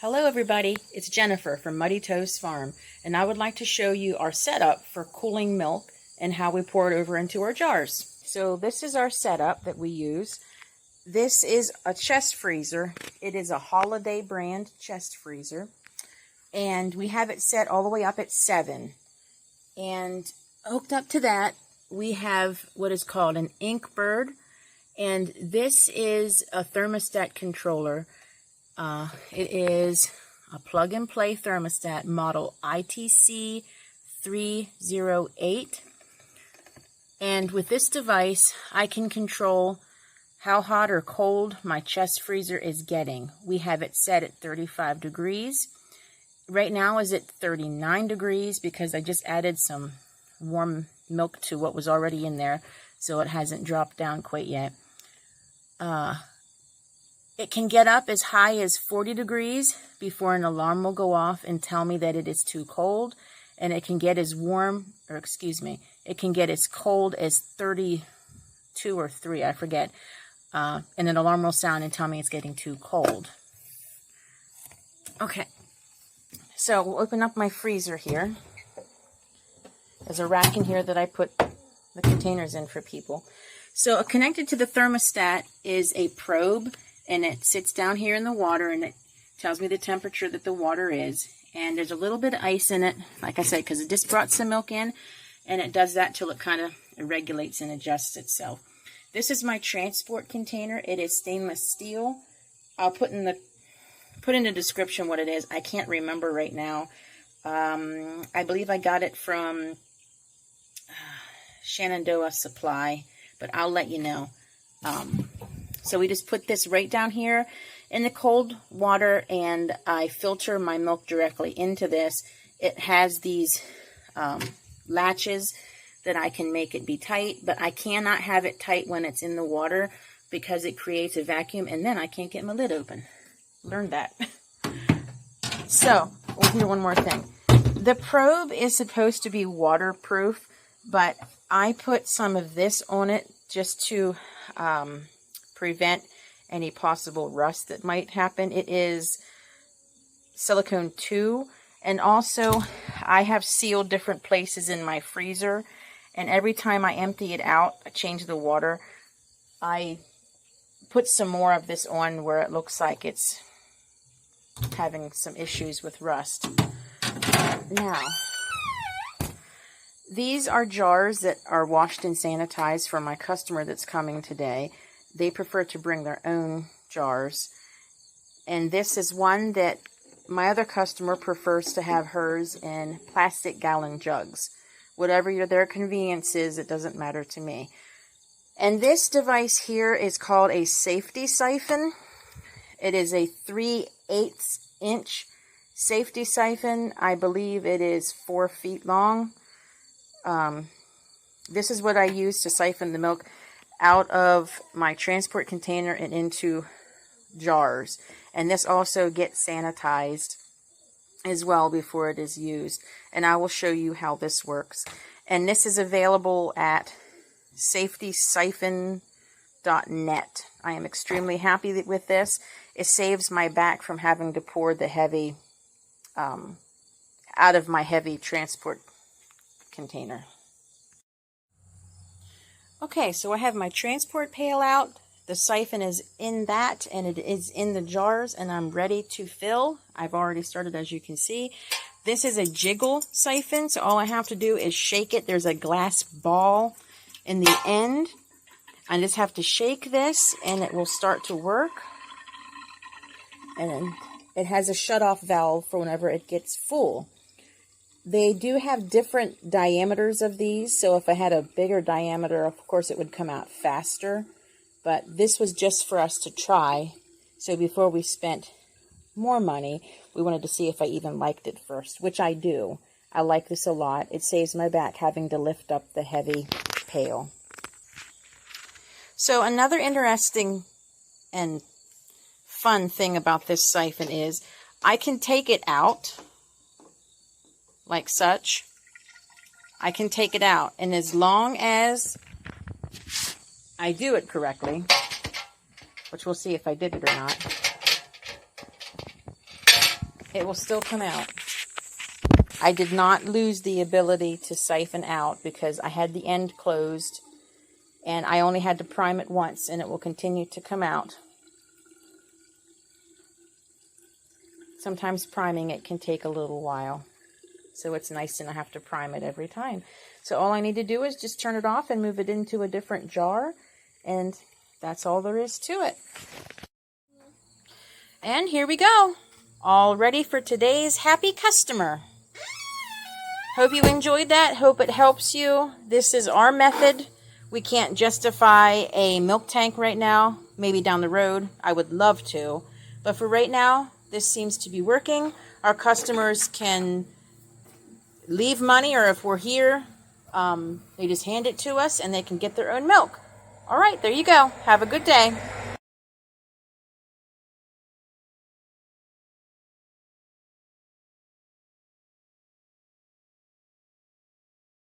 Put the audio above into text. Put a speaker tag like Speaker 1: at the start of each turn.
Speaker 1: Hello everybody, it's Jennifer from Muddy Toes Farm, and I would like to show you our setup for cooling milk and how we pour it over into our jars. So this is our setup that we use. This is a chest freezer. It is a Holiday brand chest freezer, and we have it set all the way up at 7. And hooked up to that, we have what is called an Inkbird, and this is a thermostat controller. It is a plug-and-play thermostat model ITC 308, and with this device I can control how hot or cold my chest freezer is getting. We have it set at 35 degrees. Right now is at 39 degrees because I just added some warm milk to what was already in there, so it hasn't dropped down quite yet. It can get up as high as 40 degrees before an alarm will go off and tell me that it is too cold. And it can get as it can get as cold as 32 or 3, I forget. And an alarm will sound and tell me it's getting too cold. Okay, so we'll open up my freezer here. There's a rack in here that I put the containers in for people. So connected to the thermostat is a probe, and it sits down here in the water, and it tells me the temperature that the water is. And there's a little bit of ice in it, like I said, because it just brought some milk in, and it does that till it kind of regulates and adjusts itself. This is my transport container. It is stainless steel. I'll put in the description what it is. I can't remember right now. I believe I got it from Shenandoah Supply, but I'll let you know. So we just put this right down here in the cold water, and I filter my milk directly into this. It has these latches that I can make it be tight, but I cannot have it tight when it's in the water because it creates a vacuum, and then I can't get my lid open. Learned that. So, we'll do one more thing. The probe is supposed to be waterproof, but I put some of this on it just to prevent any possible rust that might happen. It is silicone 2, and also I have sealed different places in my freezer, and every time I empty it out, I change the water, I put some more of this on where it looks like it's having some issues with rust. Now, these are jars that are washed and sanitized for my customer that's coming today. They prefer to bring their own jars. And this is one that my other customer prefers to have hers in plastic gallon jugs. Whatever their convenience is, it doesn't matter to me. And this device here is called a safety siphon. It is a 3/8 inch safety siphon. I believe it is 4 feet long. This is what I use to siphon the milk out of my transport container and into jars. And this also gets sanitized as well before it is used. And I will show you how this works. And this is available at safetysiphon.net. I am extremely happy with this. It saves my back from having to pour the heavy out of my heavy transport container. Okay, so I have my transport pail out. The siphon is in that, and it is in the jars, and I'm ready to fill. I've already started, as you can see. This is a jiggle siphon, so all I have to do is shake it. There's a glass ball in the end. I just have to shake this, and it will start to work. And then it has a shut-off valve for whenever it gets full. They do have different diameters of these, so if I had a bigger diameter, of course it would come out faster. But this was just for us to try, so before we spent more money, we wanted to see if I even liked it first, which I do. I like this a lot. It saves my back having to lift up the heavy pail. So another interesting and fun thing about this siphon is I can take it out like such. I can take it out, and as long as I do it correctly, which we'll see if I did it or not, it will still come out. I did not lose the ability to siphon out because I had the end closed, and I only had to prime it once, and it will continue to come out. Sometimes priming it can take a little while, so it's nice to not have to prime it every time. So all I need to do is just turn it off and move it into a different jar, and that's all there is to it. And here we go, all ready for today's happy customer. Hope you enjoyed that. Hope it helps you. This is our method. We can't justify a milk tank right now. Maybe down the road, I would love to. But for right now, this seems to be working. Our customers can leave money, or if we're here, they just hand it to us and they can get their own milk. All right, there you go. Have a good day.